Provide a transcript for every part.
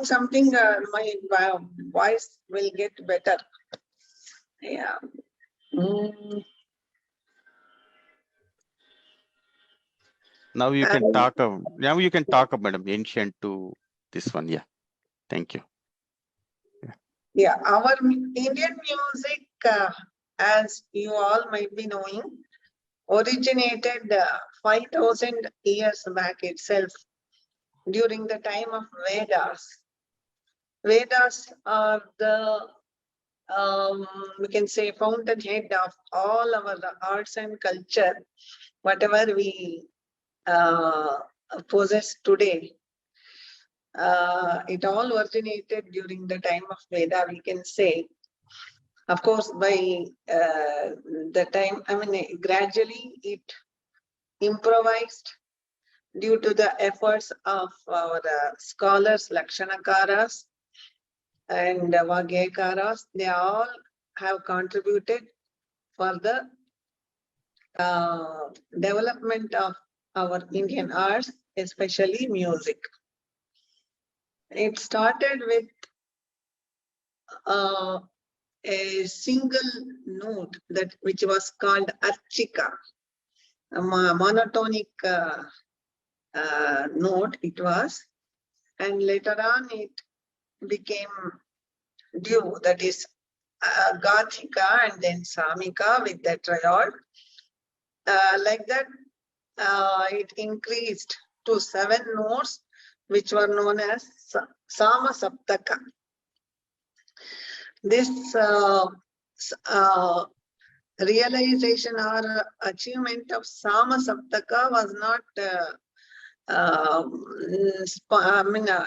something, my voice will get better. Yeah. Now you can talk. Now you can talk, madam. Ancient to this one. Yeah. Thank you. Yeah, our Indian music, as you all might be knowing, originated 5,000 years back itself during the time of Vedas. Vedas are the, we can say, fountainhead of all our arts and culture, whatever we possess today. It all originated during the time of Veda, we can say. Of course, by the time, gradually it improvised due to the efforts of our scholars, Lakshanakaras and Vagyakaras. They all have contributed for the development of our Indian arts, especially music. It started with a single note which was called Archika, a monotonic note it was, and later on it became due, that is Gathika and then Samika with the triad. Like that, it increased to 7 notes, which were known as Sama Saptaka. This realization or achievement of Sama Saptaka was not,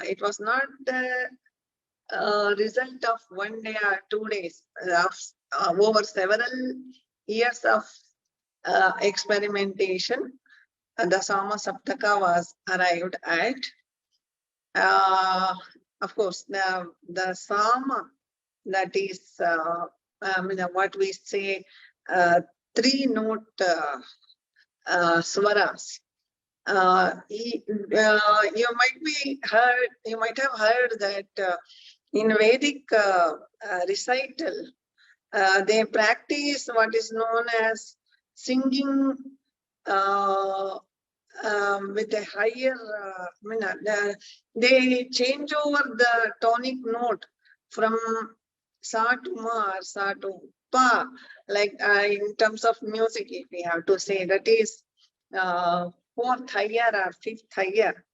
it was not the result of 1 day or 2 days. Over several years of experimentation, the Sama Saptaka was arrived at. Of course, the Sama, that is, what we say, 3-note swaras. You might have heard that in Vedic recital, they practice what is known as singing with a higher, they change over the tonic note from sa to ma or sa to pa, like in terms of music, if we have to say, that is 4th higher or 5th higher.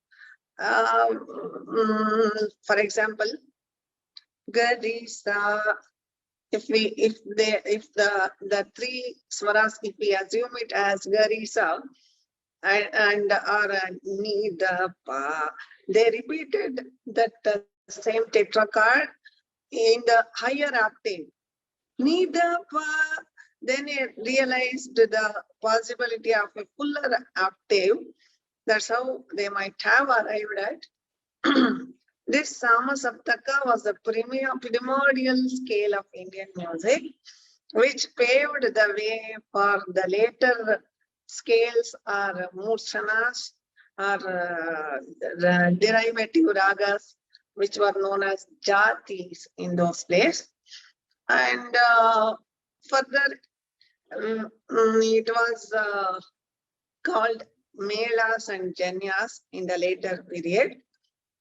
For example, Gadisa, if the 3 swaras, if we assume it as Garisa and or Nida, they repeated that same tetrachord in the higher octave. Nida, then it realized the possibility of a fuller octave. That's how they might have arrived at. This Sama Saptaka was the primordial scale of Indian music, which paved the way for the later scales or murchanas or the derivative ragas, which were known as jatis in those days. And further, it was called melas and janyas in the later period,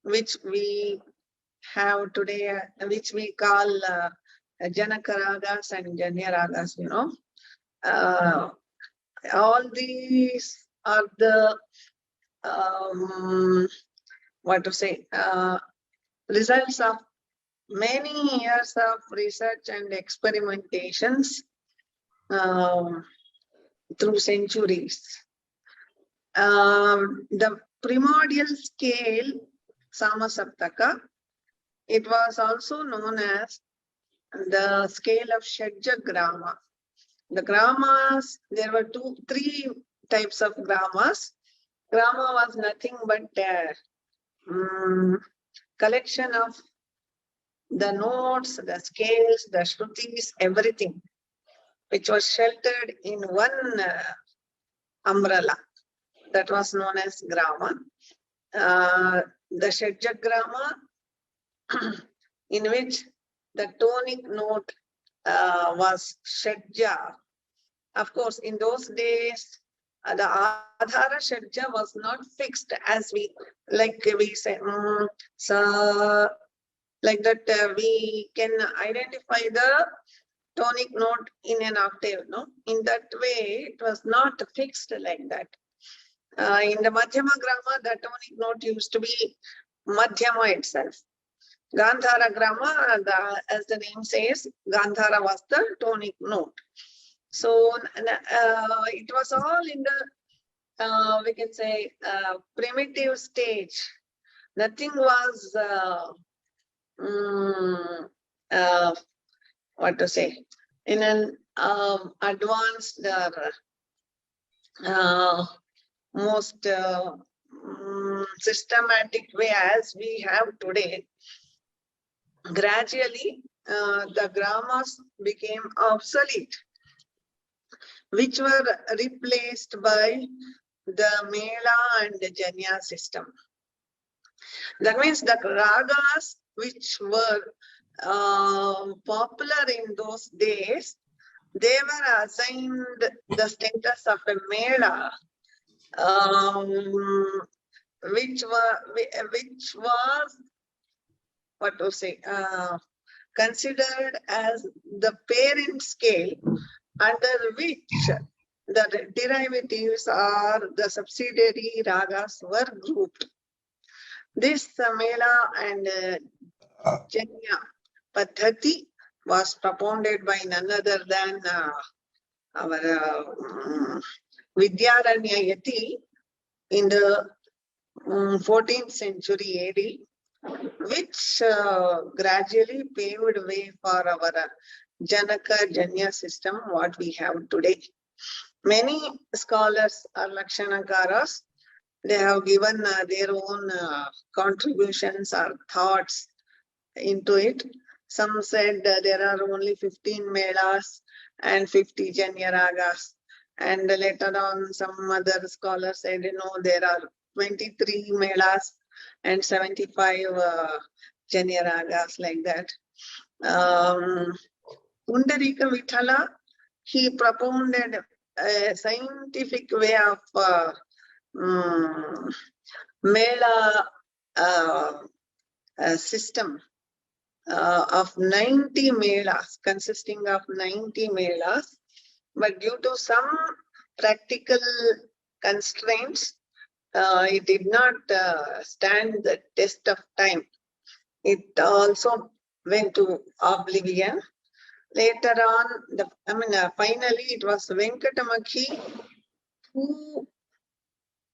which we have today, which we call Janakaragas and Janyaragas, all these are the, results of many years of research and experimentations through centuries. The primordial scale, Sama Saptaka, it was also known as the scale of Shadjagrama. The gramas, there were 3 types of gramas. Grama was nothing but collection of the notes, the scales, the shrutis, everything, which was sheltered in one umbrella. That was known as grama. The Shadjagrama in which the tonic note was Shadja. Of course, in those days, the Adhara Shadja was not fixed as we say, so like that we can identify the tonic note in an octave, no? In that way, it was not fixed like that. In the Madhyama grammar, the tonic note used to be Madhyama itself. Gandhara grammar, as the name says, Gandhara was the tonic note. So it was all in the, we can say, primitive stage. Nothing was, what to say, in an advanced, most systematic way as we have today. Gradually, the grammars became obsolete, which were replaced by the Mela and the Janya system. That means the ragas which were popular in those days, they were assigned the status of a Mela, which was what to say, considered as the parent scale under which the derivatives or the subsidiary ragas were grouped. This Mela and Janya Paddhati was propounded by none other than our Vidyaranya Yati in the 14th century AD, which gradually paved way for our Janaka Janya system, what we have today. Many scholars or Lakshanakaras, they have given their own contributions or thoughts into it. Some said there are only 15 Melas and 50 Janya Ragas. And later on, some other scholars said, there are 23 Melas and 75 Janya Ragas, like that. Pundarika Vithala, he propounded a scientific way of Mela system of 90 Melas, consisting of 90 Melas. But due to some practical constraints, it did not stand the test of time. It also went to oblivion. Later on, finally, it was Venkatamaki who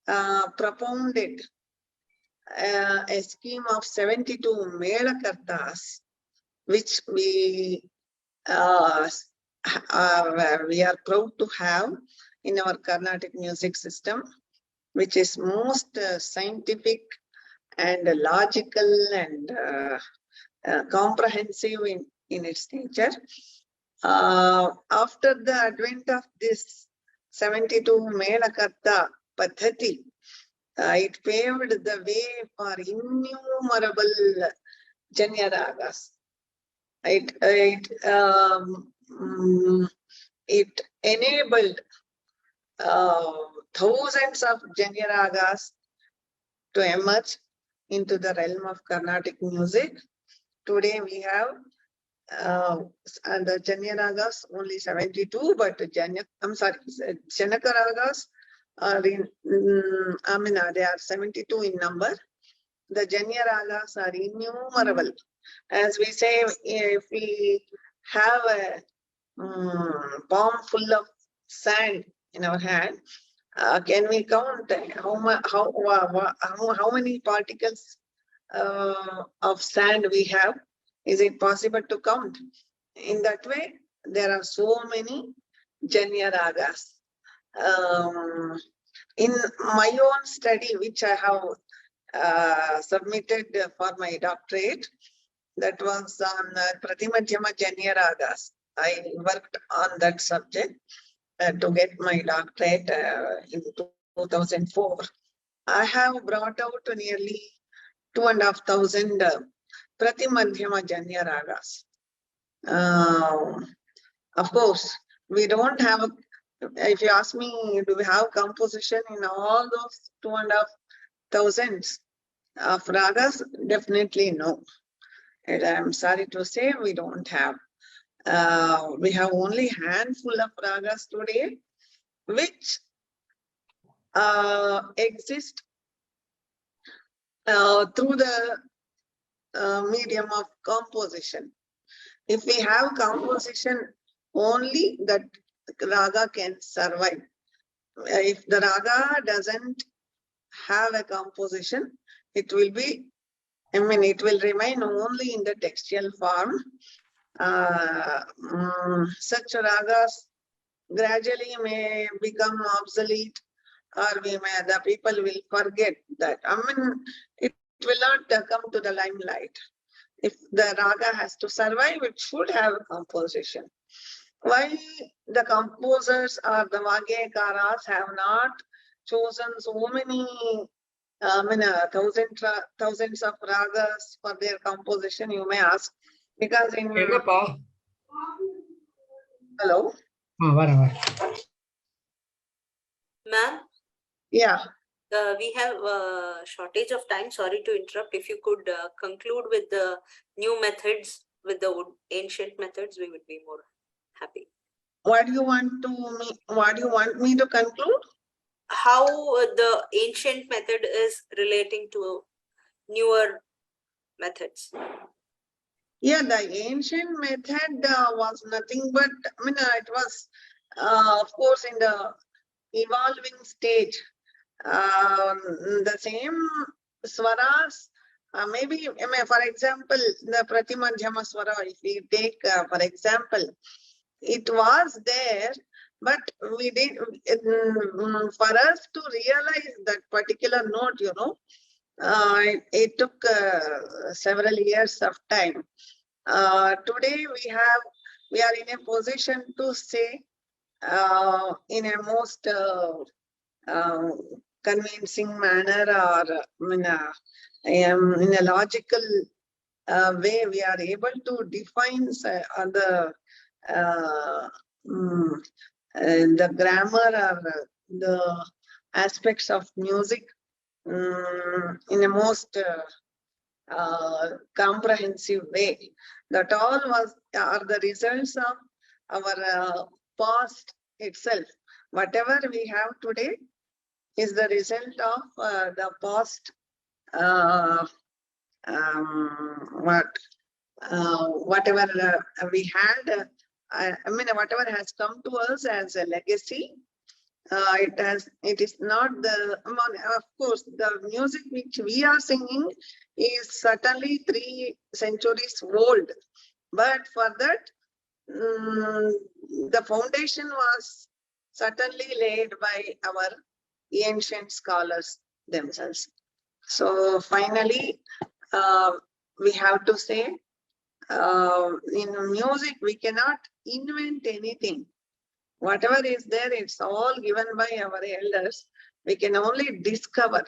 propounded a scheme of 72 Melakartas, which we are proud to have in our Carnatic music system, which is most scientific and logical and comprehensive in its nature. After the advent of this 72 Melakarta Paddhati, it paved the way for innumerable Janya Ragas. It enabled thousands of Janya Ragas to emerge into the realm of Carnatic music. Today we have the Janya Ragas only 72, but Janaka Ragas are in, they are 72 in number. The Janya Ragas are innumerable. As we say, if we have a palm full of sand in our hand, can we count how many particles of sand we have? Is it possible to count? In that way, there are so many Janya Ragas. In my own study, which I have submitted for my doctorate, that was on Pratimadhyama Janya Ragas. I worked on that subject to get my doctorate in 2004. I have brought out nearly 2,500 Pratimadhyama Janya Ragas. Of course, we don't have, if you ask me, do we have composition in all those 2,500 of ragas? Definitely no. And I'm sorry to say we don't have. We have only handful of ragas today, which exist through the medium of composition. If we have composition, only that raga can survive. If the raga doesn't have a composition, it will be, it will remain only in the textual form. Such ragas gradually may become obsolete, or the people will forget that. It will not come to the limelight. If the raga has to survive, it should have a composition. Why the composers or the Vagyakaras have not chosen so many, thousands of ragas for their composition, you may ask. Because in... Hello? Ma'am? Yeah. We have a shortage of time. Sorry to interrupt. If you could conclude with the new methods, with the ancient methods, we would be more happy. What do you want me to conclude? How the ancient method is relating to newer methods. Yeah, the ancient method was nothing but, it was, of course, in the evolving stage. The same swaras, maybe, for example, the Pratimadhyama swara, if we take, for example, it was there, but we did, for us to realize that particular note, it took several years of time. Today we are in a position to say in a most convincing manner, or in a logical way, we are able to define the grammar or the aspects of music in a most comprehensive way. That all are the results of our past itself. Whatever we have today is the result of the past. Whatever we had, whatever has come to us as a legacy. It is not of course, the music which we are singing is certainly 3 centuries old, but for that, the foundation was certainly laid by our ancient scholars themselves. So finally, we have to say, in music, we cannot invent anything. Whatever is there, it's all given by our elders. We can only discover.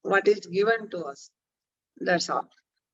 what is given to us. That's all.